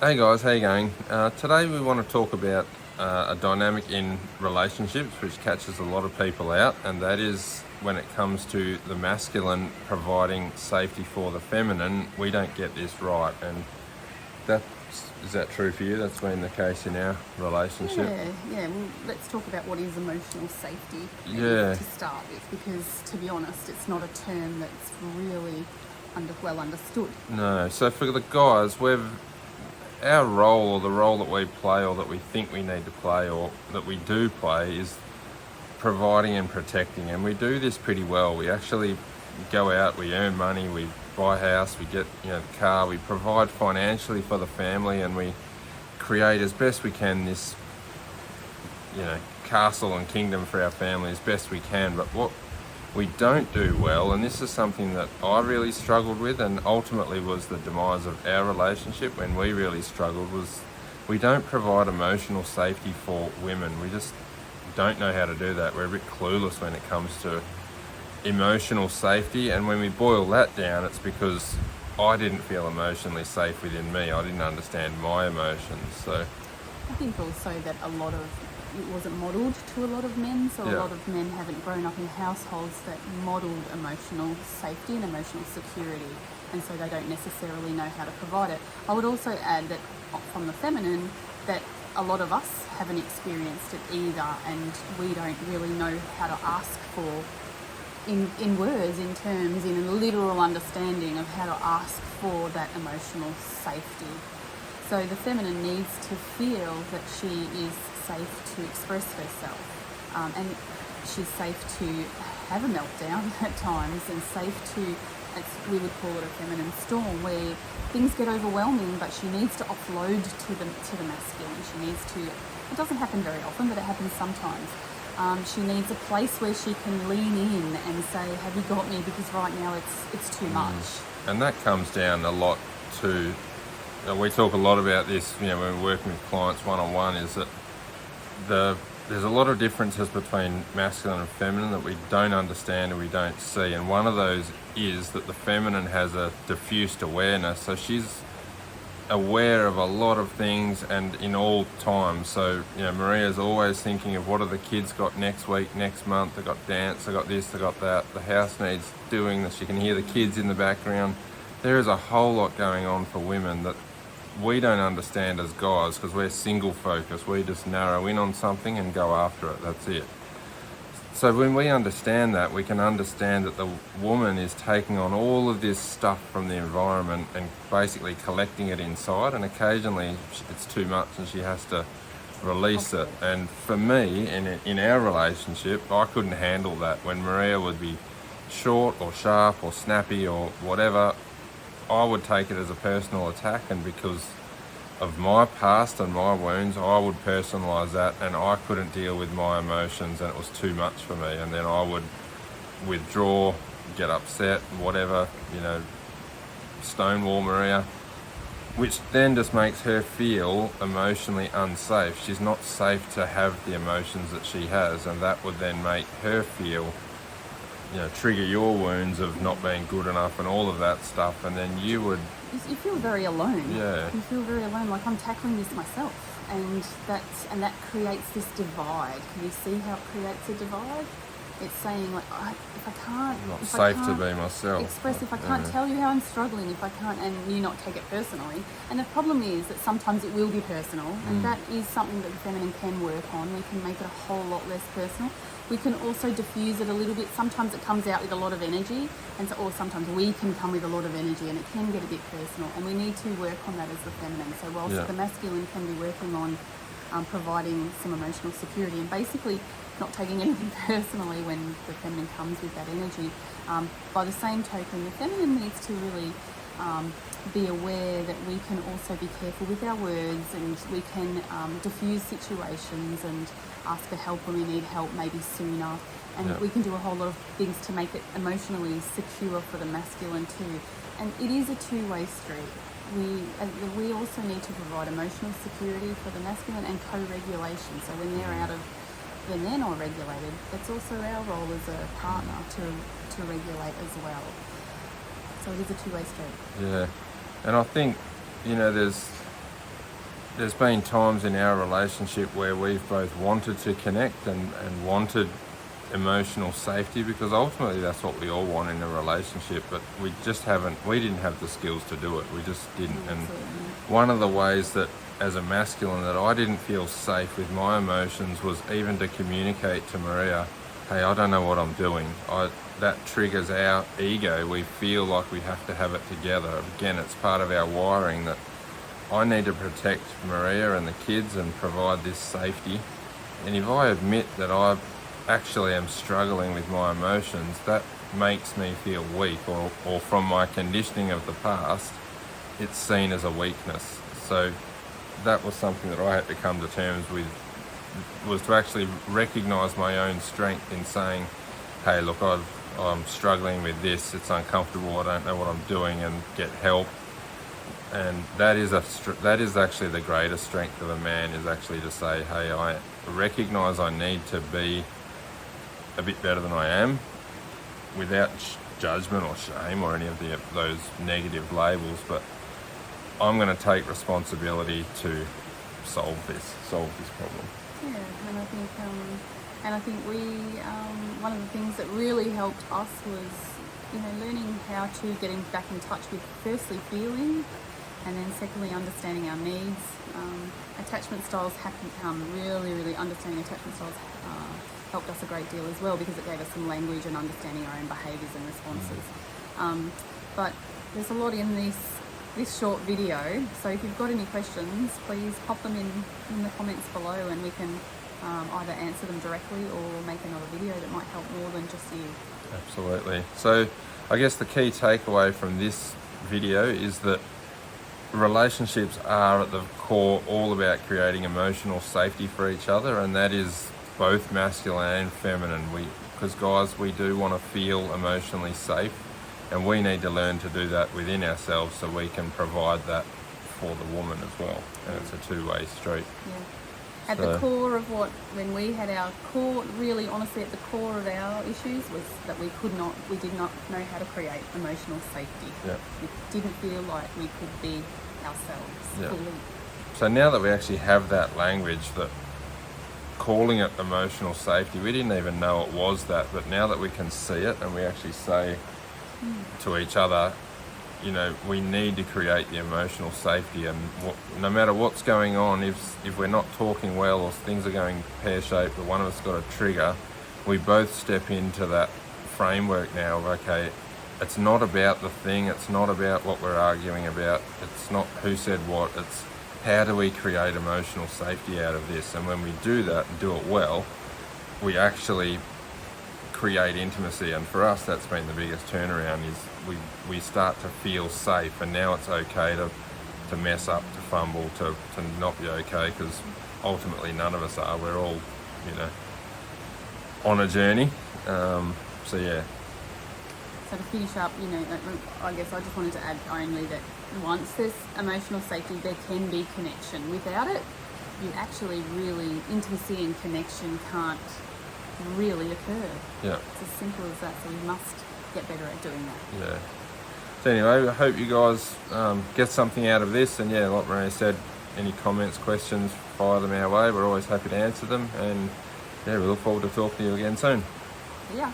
Hey guys, how you going? Today we want to talk about a dynamic in relationships which catches a lot of people out, and that is when it comes to the masculine providing safety for the feminine. We don't get this right, and is that true for you? That's been the case in our relationship. Yeah. Well, let's talk about what is emotional safety Yeah, to start with, because to be honest, it's not a term that's really well understood. no. So for the guys, our role, or the role that we play, or that we think we need to play, or that we do play, is providing and protecting, and we do this pretty well. We actually go out, we earn money, we buy a house, we get the car, we provide financially for the family, and we create as best we can this castle and kingdom for our family as best we can. But what we don't do well, and this is something that I really struggled with, and ultimately was the demise of our relationship when we really struggled, was we don't provide emotional safety for women. We just don't know how to do that. We're a bit clueless when it comes to emotional safety, and when we boil that down, it's because I didn't feel emotionally safe within me. I didn't understand my emotions. So I think also that it wasn't modelled to a lot of men, so a yeah, lot of men haven't grown up in households that modelled emotional safety and emotional security, and so they don't necessarily know how to provide it. I would also add that from the feminine, that a lot of us haven't experienced it either, and we don't really know how to ask for, in words, in terms, in a literal understanding of how to ask for that emotional safety. So the feminine needs to feel that she is safe to express herself, and she's safe to have a meltdown at times, and safe to, as we would call it, a feminine storm, where things get overwhelming, but she needs to offload to the masculine. She needs to. It doesn't happen very often, but it happens sometimes. She needs a place where she can lean in and say, "Have you got me?" Because right now it's too much. and that comes down a lot to. We talk a lot about this, when we're working with clients one-on-one, is that there's a lot of differences between masculine and feminine that we don't understand and we don't see. And one of those is that the feminine has a diffused awareness. So she's aware of a lot of things and in all times. So, Maria's always thinking of what are the kids got next week, next month. They got dance, they got this, they got that. The house needs doing, that she can hear the kids in the background. There is a whole lot going on for women that we don't understand as guys, because we're single focused. We just narrow in on something and go after it. That's it. So when we understand that, we can understand that the woman is taking on all of this stuff from the environment and basically collecting it inside, and occasionally it's too much and she has to release it. And for me, in our relationship, I couldn't handle that. When Maria would be short or sharp or snappy or whatever, I would take it as a personal attack, and because of my past and my wounds, I would personalise that, and I couldn't deal with my emotions, and it was too much for me. And then I would withdraw, get upset, whatever, stonewall Maria, which then just makes her feel emotionally unsafe. She's not safe to have the emotions that she has, and that would then make her feel, trigger your wounds of not being good enough and all of that stuff, and then you feel very alone. Yeah. You feel very alone, like I'm tackling this myself, and that creates this divide. Can you see how it creates a divide? It's saying, like, if I can't, not if safe I can't to be myself. express, if I can't tell you how I'm struggling, if I can't, and you not take it personally. And the problem is that sometimes it will be personal, and that is something that the feminine can work on. We can make it a whole lot less personal. We can also diffuse it a little bit. Sometimes it comes out with a lot of energy, or sometimes we can come with a lot of energy, and it can get a bit personal. And we need to work on that as the feminine. So whilst the masculine can be working on providing some emotional security and basically not taking anything personally when the feminine comes with that energy, by the same token, the feminine needs to really be aware that we can also be careful with our words, and we can diffuse situations and ask for help when we need help, maybe sooner. And we can do a whole lot of things to make it emotionally secure for the masculine too. And it is a two-way street. We also need to provide emotional security for the masculine and co-regulation. So when they're not regulated, it's also our role as a partner to regulate as well. So it is a two-way street. Yeah, and I think there's there's been times in our relationship where we've both wanted to connect and wanted emotional safety, because ultimately that's what we all want in a relationship, but we didn't have the skills to do it. We just didn't. And one of the ways that as a masculine that I didn't feel safe with my emotions was even to communicate to Maria, hey, I don't know what I'm doing. That triggers our ego. We feel like we have to have it together. Again, it's part of our wiring that I need to protect Maria and the kids and provide this safety. And if I admit that I actually am struggling with my emotions, that makes me feel weak, or from my conditioning of the past, it's seen as a weakness. So that was something that I had to come to terms with, was to actually recognise my own strength in saying, hey, look, I'm struggling with this, it's uncomfortable, I don't know what I'm doing, and get help. And that is actually the greatest strength of a man, is actually to say, hey, I recognise I need to be a bit better than I am, without judgment or shame or any of those negative labels, but I'm going to take responsibility to solve this problem. Yeah, and I think we one of the things that really helped us was, learning how to getting back in touch with, firstly, feeling, and then secondly, understanding our needs. Attachment styles really understanding attachment styles helped us a great deal as well, because it gave us some language and understanding our own behaviours and responses. But there's a lot in this short video, so if you've got any questions, please pop them in the comments below, and we can either answer them directly or make another video that might help more than just you. Absolutely. So I guess the key takeaway from this video is that relationships are at the core all about creating emotional safety for each other, and that is both masculine and feminine. Because guys, we do want to feel emotionally safe, and we need to learn to do that within ourselves so we can provide that for the woman as well. And it's a two-way street. Yeah. At the core of when we had our core, really honestly at the core of our issues was that we did not know how to create emotional safety. Yeah. We didn't feel like we could be ourselves fully. So now that we actually have that language, that calling it emotional safety, we didn't even know it was that, but now that we can see it and we actually say to each other, we need to create the emotional safety, and no matter what's going on, if we're not talking well or things are going pear-shaped or one of us got a trigger, we both step into that framework now of, okay, it's not about the thing, it's not about what we're arguing about, it's not who said what, it's how do we create emotional safety out of this. And when we do that and do it well, we actually create intimacy. And for us, that's been the biggest turnaround, is we start to feel safe, and now it's okay to mess up, to fumble, to not be okay, because ultimately none of us are. We're all, on a journey. So yeah. So to finish up, I guess I just wanted to add only that once there's emotional safety, there can be connection. Without it, you actually really, intimacy and connection can't really occur. Yeah. It's as simple as that, so we must get better at doing that. Yeah. So anyway, I hope you guys get something out of this, and yeah, like Maria said, any comments, questions, fire them our way. We're always happy to answer them, and yeah, we look forward to talking to you again soon. Yeah.